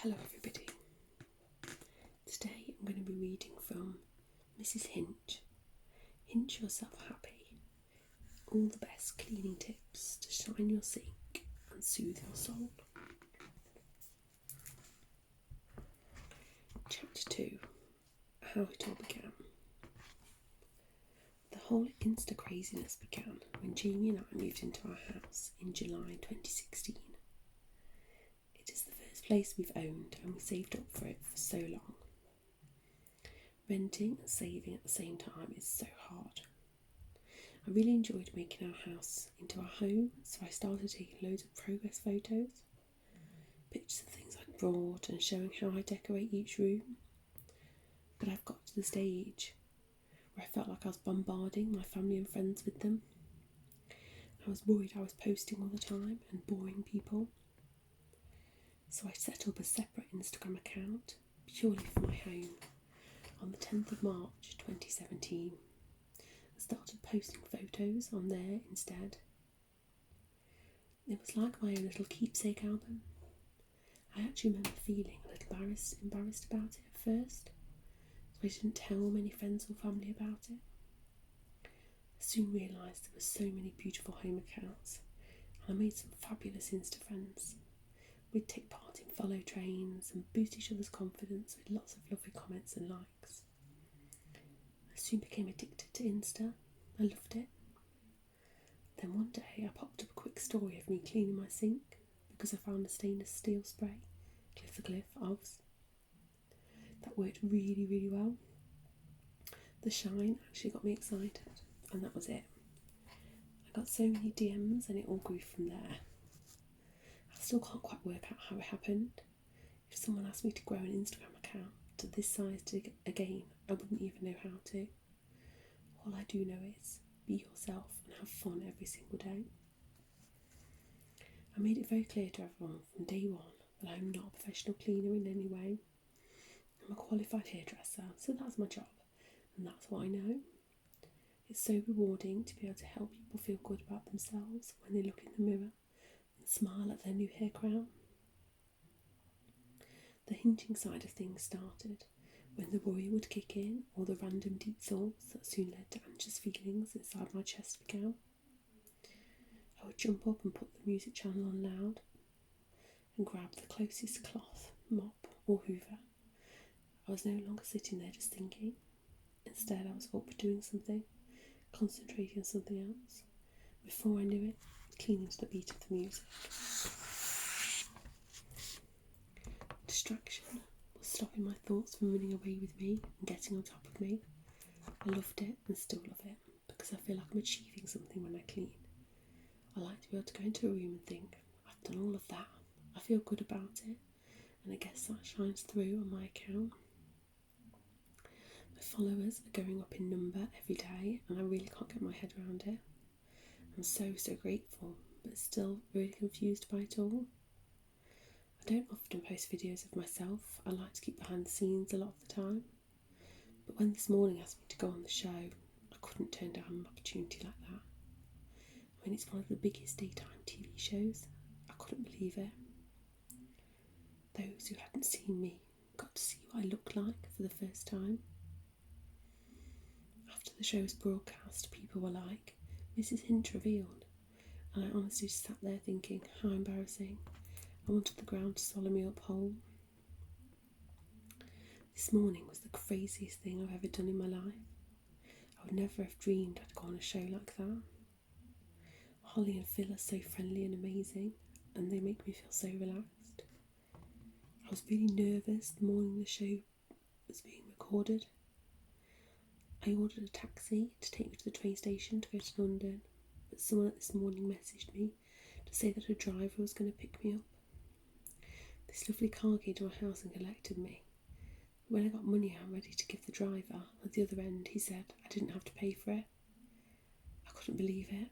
Hello everybody. Today I'm going to be reading from Mrs Hinch. Hinch yourself happy. All the best cleaning tips to shine your sink and soothe your soul. Chapter 2. How it all began. The whole Insta craziness began when Jamie and I moved into our house in July 2016. It is the first place we've owned and we saved up for it for so long. Renting and saving at the same time is so hard. I really enjoyed making our house into our home, so I started taking loads of progress photos, pictures of things I'd brought and showing how I decorate each room. But I've got to the stage where I felt like I was bombarding my family and friends with them. I was worried I was posting all the time and boring people. So I set up a separate Instagram account purely for my home on the 10th of March 2017 and started posting photos on there instead. It was like my own little keepsake album. I actually remember feeling a little embarrassed about it at first, so I didn't tell many friends or family about it. I soon realised there were so many beautiful home accounts and I made some fabulous Insta friends. We'd take part in follow trains and boost each other's confidence with lots of lovely comments and likes. I soon became addicted to Insta. I loved it. Then one day I popped up a quick story of me cleaning my sink because I found a stainless steel spray, Glyph OVS. That worked really, really well. The shine actually got me excited, and that was it. I got so many DMs and it all grew from there. I still can't quite work out how it happened. If someone asked me to grow an Instagram account to this size again, I wouldn't even know how to. All I do know is be yourself and have fun every single day. I made it very clear to everyone from day one that I'm not a professional cleaner in any way. I'm a qualified hairdresser, so that's my job, and that's what I know. It's so rewarding to be able to help people feel good about themselves when they look in the mirror and smile at their new hair crown. The hinting side of things started when the worry would kick in, or the random deep thoughts that soon led to anxious feelings inside my chest began. I would jump up and put the music channel on loud and grab the closest cloth, mop or hoover. I was no longer sitting there just thinking. Instead I was up doing something, concentrating on something else. Before I knew it, cleaning to the beat of the music. Distraction was stopping my thoughts from running away with me and getting on top of me. I loved it and still love it because I feel like I'm achieving something when I clean. I like to be able to go into a room and think, I've done all of that. I feel good about it, and I guess that shines through on my account. My followers are going up in number every day and I really can't get my head around it. I'm so grateful, but still really confused by it all. I don't often post videos of myself. I like to keep behind the scenes a lot of the time. But when this morning asked me to go on the show, I couldn't turn down an opportunity like that. I mean, it's one of the biggest daytime TV shows. I couldn't believe it. Those who hadn't seen me got to see what I looked like for the first time. After the show was broadcast, people were like, Mrs Hinch revealed. And I honestly just sat there thinking, how embarrassing. I wanted the ground to swallow me up whole. This morning was the craziest thing I've ever done in my life. I would never have dreamed I'd go on a show like that. Holly and Phil are so friendly and amazing, and they make me feel so relaxed. I was really nervous the morning the show was being recorded. I ordered a taxi to take me to the train station to go to London, but someone this morning messaged me to say that a driver was going to pick me up. This lovely car came to my house and collected me. When I got money out ready to give the driver, at the other end he said I didn't have to pay for it. I couldn't believe it.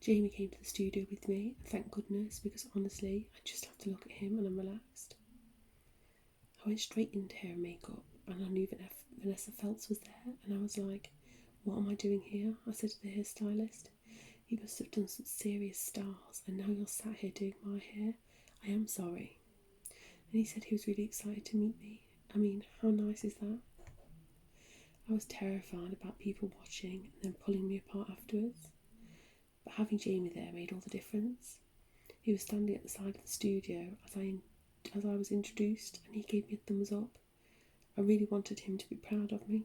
Jamie came to the studio with me, and thank goodness, because honestly I just have to look at him and I'm relaxed. I went straight into hair and makeup and I knew Vanessa Phelps was there, and I was like, what am I doing here? I said to the hairstylist, you must have done some serious stars and now you're sat here doing my hair. I am sorry. and he said he was really excited to meet me. I mean, how nice is that? I was terrified about people watching and then pulling me apart afterwards, but having Jamie there made all the difference. He was standing at the side of the studio as I was introduced, and he gave me a thumbs up. I really wanted him to be proud of me.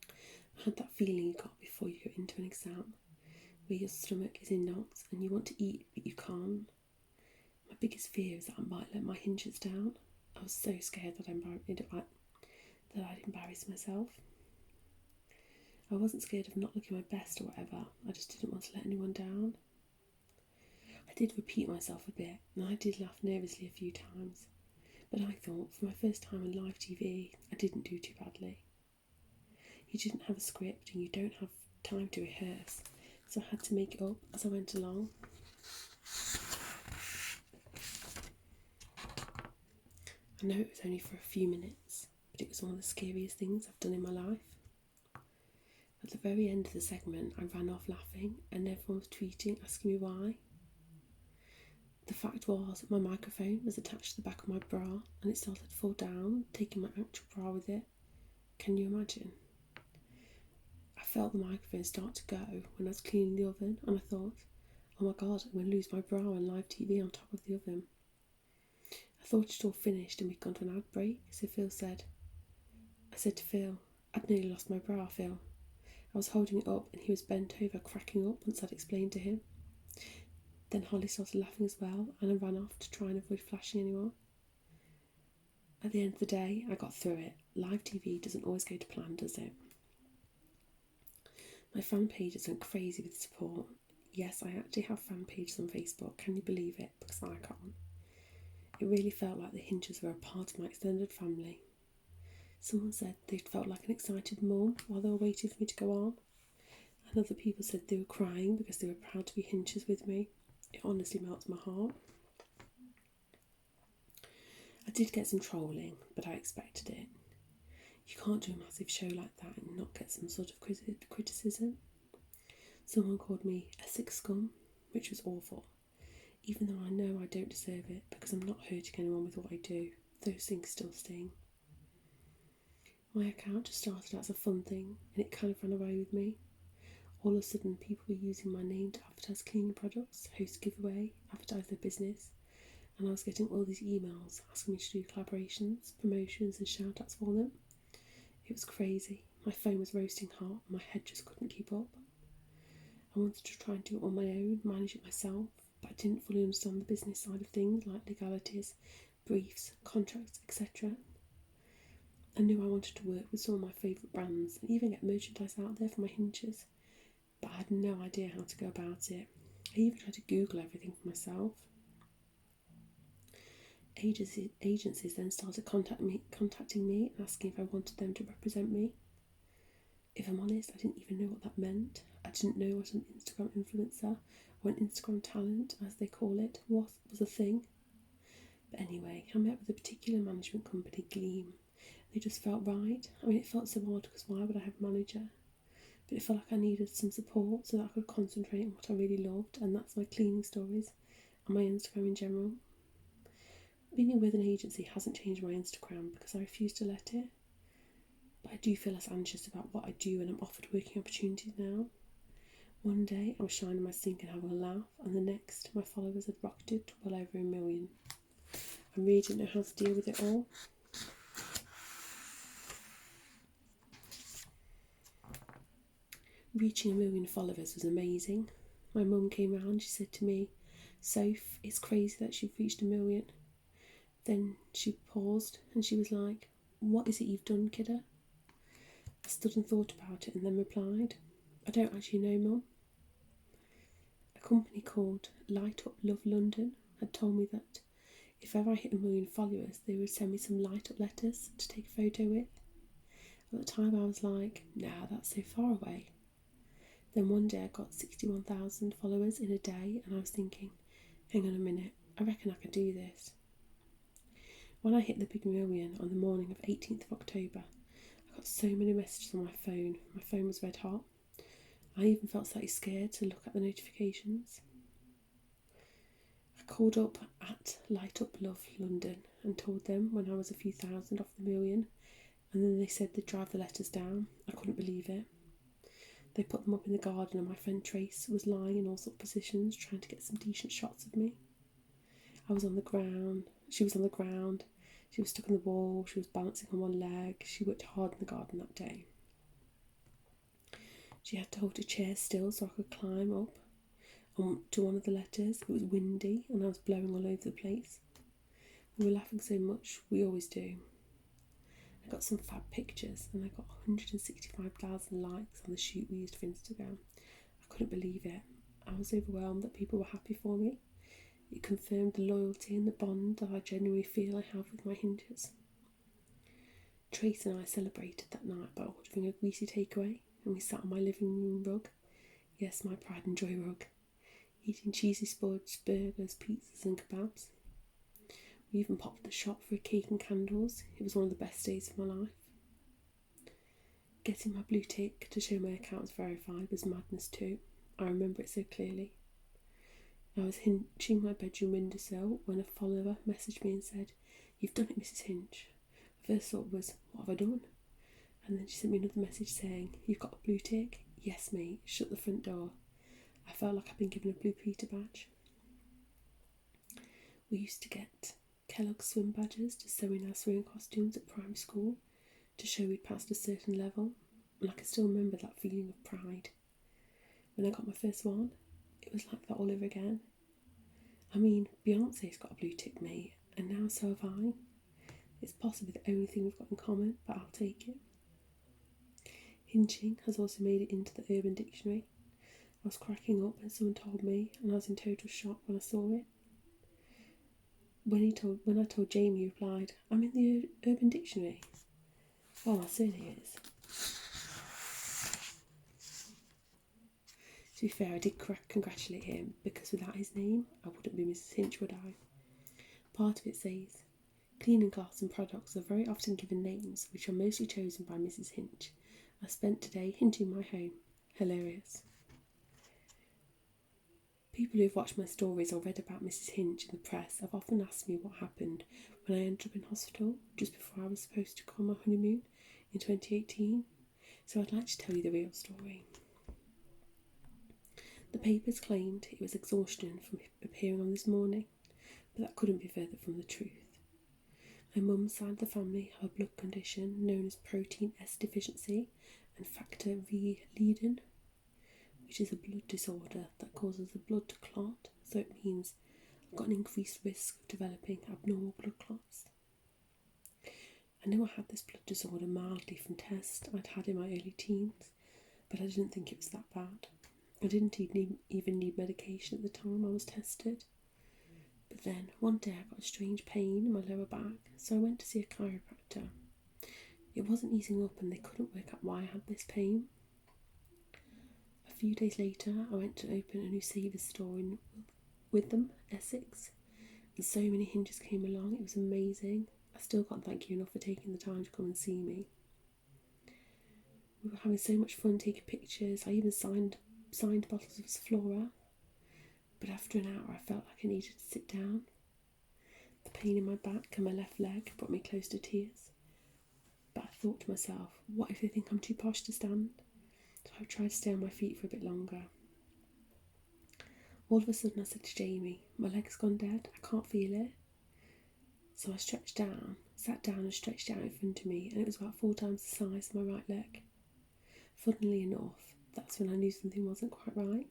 I had that feeling you got before you go into an exam, where your stomach is in knots and you want to eat but you can't. My biggest fear is that I might let my hinges down. I was so scared that I'd embarrass myself. I wasn't scared of not looking my best or whatever, I just didn't want to let anyone down. I did repeat myself a bit, and I did laugh nervously a few times, but I thought for my first time on live TV, I didn't do too badly. You didn't have a script and you don't have time to rehearse, so I had to make it up as I went along. I know it was only for a few minutes, but it was one of the scariest things I've done in my life. At the very end of the segment, I ran off laughing and everyone was tweeting, asking me why. The fact was, my microphone was attached to the back of my bra and it started to fall down, taking my actual bra with it. Can you imagine? I felt the microphone start to go when I was cleaning the oven, and I thought, oh my god, I'm going to lose my bra on live TV on top of the oven. I thought it all finished and we'd gone to an ad break, so I said to Phil, I'd nearly lost my bra, Phil. I was holding it up and he was bent over, cracking up once I'd explained to him. Then Holly started laughing as well, and I ran off to try and avoid flashing anyone. At the end of the day, I got through it. Live TV doesn't always go to plan, does it? My fan pages went crazy with support. Yes, I actually have fan pages on Facebook, can you believe it? Because I can't. It really felt like the Hinches were a part of my extended family. Someone said they felt like an excited mum while they were waiting for me to go on, and other people said they were crying because they were proud to be Hinches with me. It honestly melts my heart. I did get some trolling, but I expected it. You can't do a massive show like that and not get some sort of criticism. Someone called me a sick scum, which was awful, even though I know I don't deserve it because I'm not hurting anyone with what I do. Those things still sting. My account just started as a fun thing and it kind of ran away with me. All of a sudden, people were using my name to advertise cleaning products, host giveaway, advertise their business, and I was getting all these emails asking me to do collaborations, promotions and shout-outs for them. It was crazy. My phone was roasting hot, my head just couldn't keep up. I wanted to try and do it on my own, manage it myself, but I didn't fully understand the business side of things like legalities, briefs, contracts, etc. I knew I wanted to work with some of my favourite brands and even get merchandise out there for my Hinches, but I had no idea how to go about it. I even tried to Google everything for myself. Agencies then started contacting me and asking if I wanted them to represent me. If I'm honest, I didn't even know what that meant. I didn't know what an Instagram influencer or an Instagram talent, as they call it, was a thing. But anyway, I met with a particular management company, Gleam. They just felt right. I mean, it felt so odd because why would I have a manager? But it felt like I needed some support so that I could concentrate on what I really loved, and that's my cleaning stories and my Instagram in general. Being with an agency hasn't changed my Instagram because I refuse to let it. But I do feel less anxious about what I do when I'm offered working opportunities now. One day I was shining my sink and having a laugh, and the next my followers had rocketed to well over 1 million. I really didn't know how to deal with it all. Reaching 1 million followers was amazing. My mum came round, she said to me, Soph, it's crazy that you've reached 1 million. Then she paused and she was like, what is it you've done, kiddo? I stood and thought about it and then replied, I don't actually know, Mum. A company called Light Up Love London had told me that if ever I hit 1 million followers, they would send me some light up letters to take a photo with. At the time I was like, nah, that's so far away. Then one day I got 61,000 followers in a day and I was thinking, hang on a minute, I reckon I can do this. When I hit the big 1 million on the morning of 18th of October, I got so many messages on my phone. My phone was red hot. I even felt slightly scared to look at the notifications. I called up at Light Up Love London and told them when I was a few thousand off the million, and then they said they'd drive the letters down. I couldn't believe it. They put them up in the garden, and my friend Trace was lying in all sorts of positions trying to get some decent shots of me. I was on the ground, she was on the ground, she was stuck in the wall, she was balancing on one leg. She worked hard in the garden that day. She had to hold a chair still so I could climb up to one of the letters. It was windy and I was blowing all over the place. We were laughing so much, we always do. I got some fab pictures and I got 165,000 likes on the shoot we used for Instagram. I couldn't believe it. I was overwhelmed that people were happy for me. It confirmed the loyalty and the bond that I genuinely feel I have with my hinges. Trace and I celebrated that night by ordering a greasy takeaway, and we sat on my living room rug. Yes, my pride and joy rug. Eating cheesy spuds, burgers, pizzas and kebabs. We even popped to the shop for a cake and candles. It was one of the best days of my life. Getting my blue tick to show my account was verified was madness too. I remember it so clearly. I was hinching my bedroom windowsill when a follower messaged me and said, "You've done it, Mrs Hinch." My first thought was, what have I done? And then she sent me another message saying, "You've got a blue tick?" "Yes, mate. Shut the front door." I felt like I'd been given a Blue Peter badge. We used to get Kellogg's swim badges to sew in our swimming costumes at primary school to show we'd passed a certain level, and I can still remember that feeling of pride. When I got my first one, it was like that all over again. I mean, Beyonce's got a blue tick, mate, and now so have I. It's possibly the only thing we've got in common, but I'll take it. Hinching has also made it into the Urban Dictionary. I was cracking up when someone told me, and I was in total shock when I saw it. When I told Jamie, he replied, "I'm in the Urban Dictionary." Oh, I certainly is. To be fair, I did congratulate him, because without his name, I wouldn't be Mrs Hinch, would I? Part of it says, "Cleaning cloths and products are very often given names, which are mostly chosen by Mrs Hinch. I spent today hinting my home." Hilarious. People who have watched my stories or read about Mrs Hinch in the press have often asked me what happened when I ended up in hospital just before I was supposed to go on my honeymoon in 2018, so I'd like to tell you the real story. The papers claimed it was exhaustion from appearing on This Morning, but that couldn't be further from the truth. My mum's side of the family have a blood condition known as protein S deficiency and factor V Leiden, which is a blood disorder that causes the blood to clot, so it means I've got an increased risk of developing abnormal blood clots. I know I had this blood disorder mildly from tests I'd had in my early teens, but I didn't think it was that bad. I didn't even need medication at the time I was tested. But then, one day I got a strange pain in my lower back, so I went to see a chiropractor. It wasn't easing up and they couldn't work out why I had this pain. A few days later, I went to open a new Savers store in Witham, Essex, and so many hinges came along. It was amazing. I still can't thank you enough for taking the time to come and see me. We were having so much fun taking pictures. I even signed bottles of Flora. But after an hour, I felt like I needed to sit down. The pain in my back and my left leg brought me close to tears. But I thought to myself, what if they think I'm too posh to stand? So I tried to stay on my feet for a bit longer. All of a sudden I said to Jamie, "My leg's gone dead, I can't feel it." So I sat down and stretched out in front of me, and it was about 4 times the size of my right leg. Funnily enough, that's when I knew something wasn't quite right.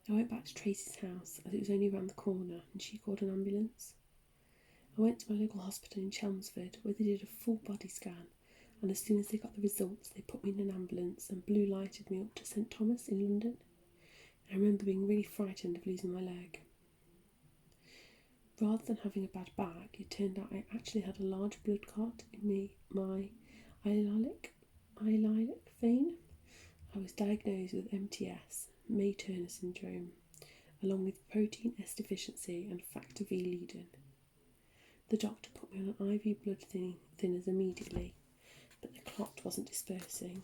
I went back to Tracy's house as it was only around the corner and she called an ambulance. I went to my local hospital in Chelmsford where they did a full body scan, and as soon as they got the results they put me in an ambulance and blue lighted me up to St Thomas in London. I remember being really frightened of losing my leg. Rather than having a bad back, it turned out I actually had a large blood clot in my iliac vein. I was diagnosed with MTS, May-Turner syndrome, along with protein S deficiency and factor V Leiden. The doctor put me on an IV blood thinners immediately, but the clot wasn't dispersing.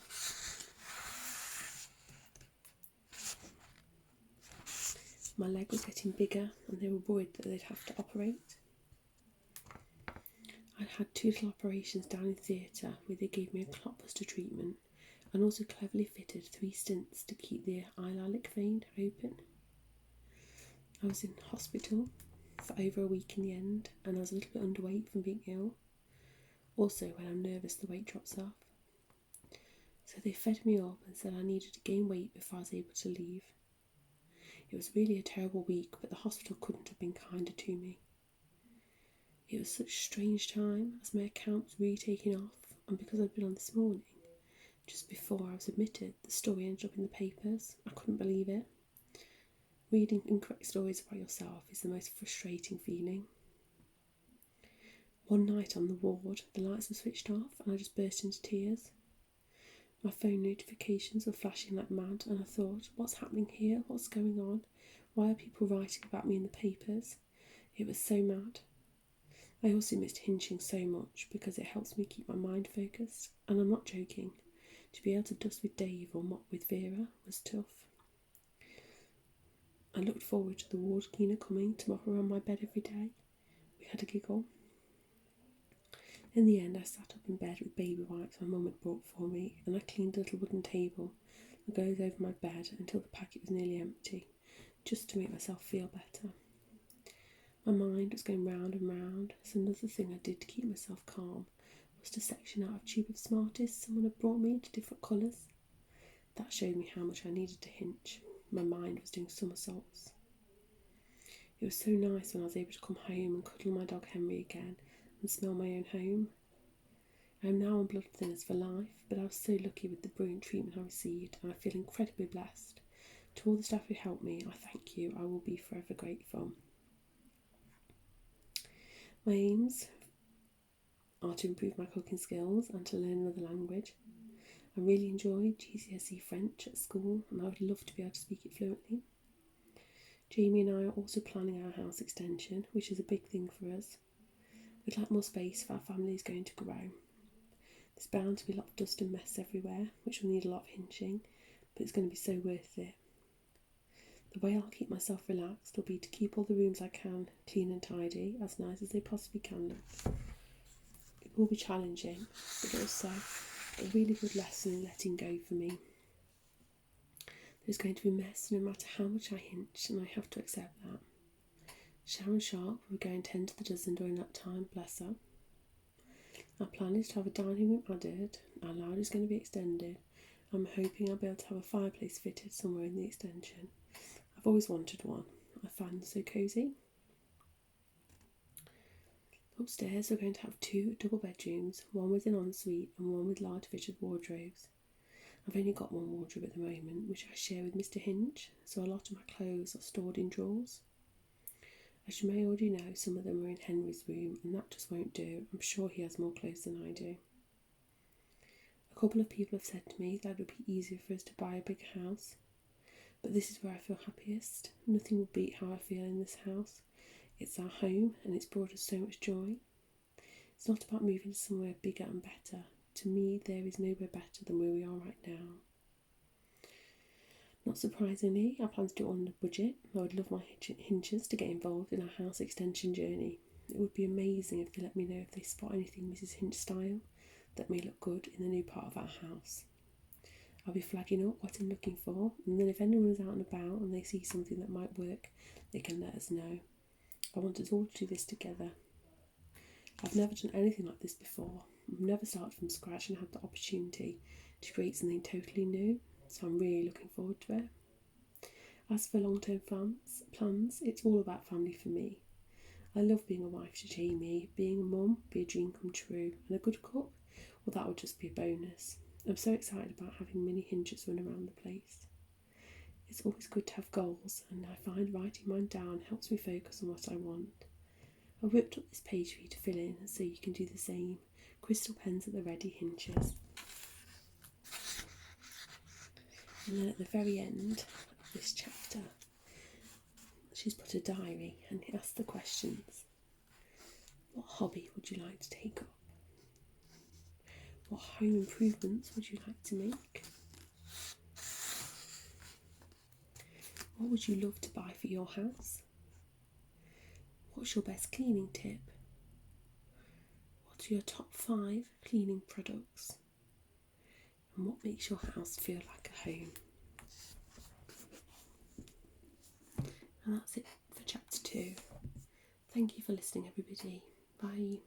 My leg was getting bigger and they were worried that they'd have to operate. I'd had 2 little operations down in theatre where they gave me a clotbuster treatment and also cleverly fitted 3 stents to keep the iliac vein open. I was in hospital for over a week in the end, and I was a little bit underweight from being ill. Also, when I'm nervous, the weight drops off. So they fed me up and said I needed to gain weight before I was able to leave. It was really a terrible week, but the hospital couldn't have been kinder to me. It was such a strange time, as my account was really taking off, and because I'd been on this morning, just before I was admitted, the story ended up in the papers. I couldn't believe it. Reading incorrect stories about yourself is the most frustrating feeling. One night on the ward, the lights were switched off and I just burst into tears. My phone notifications were flashing like mad and I thought, what's happening here? What's going on? Why are people writing about me in the papers? It was so mad. I also missed hinching so much because it helps me keep my mind focused, and I'm not joking. To be able to dust with Dave or mop with Vera was tough. I looked forward to the ward cleaner coming to mop around my bed every day. We had a giggle. In the end, I sat up in bed with baby wipes my mum had brought for me, and I cleaned a little wooden table that goes over my bed until the packet was nearly empty, just to make myself feel better. My mind was going round and round, so another thing I did to keep myself calm was to section out a tube of Smarties someone had brought me into different colours. That showed me how much I needed to hinch. My mind was doing somersaults. It was so nice when I was able to come home and cuddle my dog Henry again and smell my own home. I am now on blood thinners for life, but I was so lucky with the brilliant treatment I received, and I feel incredibly blessed. To all the staff who helped me, I thank you. I will be forever grateful. My aims are to improve my cooking skills and to learn another language. I really enjoyed GCSE French at school, and I would love to be able to speak it fluently. Jamie and I are also planning our house extension, which is a big thing for us. We'd like more space if our family is going to grow. There's bound to be a lot of dust and mess everywhere, which will need a lot of hinching, but it's going to be so worth it. The way I'll keep myself relaxed will be to keep all the rooms I can clean and tidy, as nice as they possibly can look. It will be challenging, but also a really good lesson in letting go for me. There's going to be mess no matter how much I hinch, and I have to accept that. Sharon Sharp will go and tend to the dozen during that time, bless her. Our plan is to have a dining room added, our lounge is going to be extended. I'm hoping I'll be able to have a fireplace fitted somewhere in the extension. I've always wanted one. I find them so cosy. Upstairs we're going to have 2 double bedrooms, one with an ensuite and one with large fitted wardrobes. I've only got one wardrobe at the moment, which I share with Mr Hinch, so a lot of my clothes are stored in drawers. As you may already know, some of them are in Henry's room, and that just won't do. I'm sure he has more clothes than I do. A couple of people have said to me that it would be easier for us to buy a bigger house, but this is where I feel happiest. Nothing will beat how I feel in this house. It's our home, and it's brought us so much joy. It's not about moving to somewhere bigger and better. To me, there is nowhere better than where we are right now. Not surprisingly, I plan to do it on a budget. I would love my hinchers to get involved in our house extension journey. It would be amazing if they let me know if they spot anything Mrs Hinch style that may look good in the new part of our house. I'll be flagging up what I'm looking for, and then if anyone is out and about and they see something that might work, they can let us know. I want us all to do this together. I've never done anything like this before. I've never started from scratch and had the opportunity to create something totally new, so I'm really looking forward to it. As for long-term plans, it's all about family for me. I love being a wife to Jamie. Being a mum would be a dream come true, and a good cook, well, that would just be a bonus. I'm so excited about having mini hinges run around the place. It's always good to have goals, and I find writing mine down helps me focus on what I want. I whipped up this page for you to fill in so you can do the same. Crystal pens at the ready, hinges. And then at the very end of this chapter, she's put a diary and asked the questions. What hobby would you like to take up? What home improvements would you like to make? What would you love to buy for your house? What's your best cleaning tip? What are your top 5 cleaning products? And what makes your house feel like a home? And that's it for chapter 2. Thank you for listening, everybody. Bye.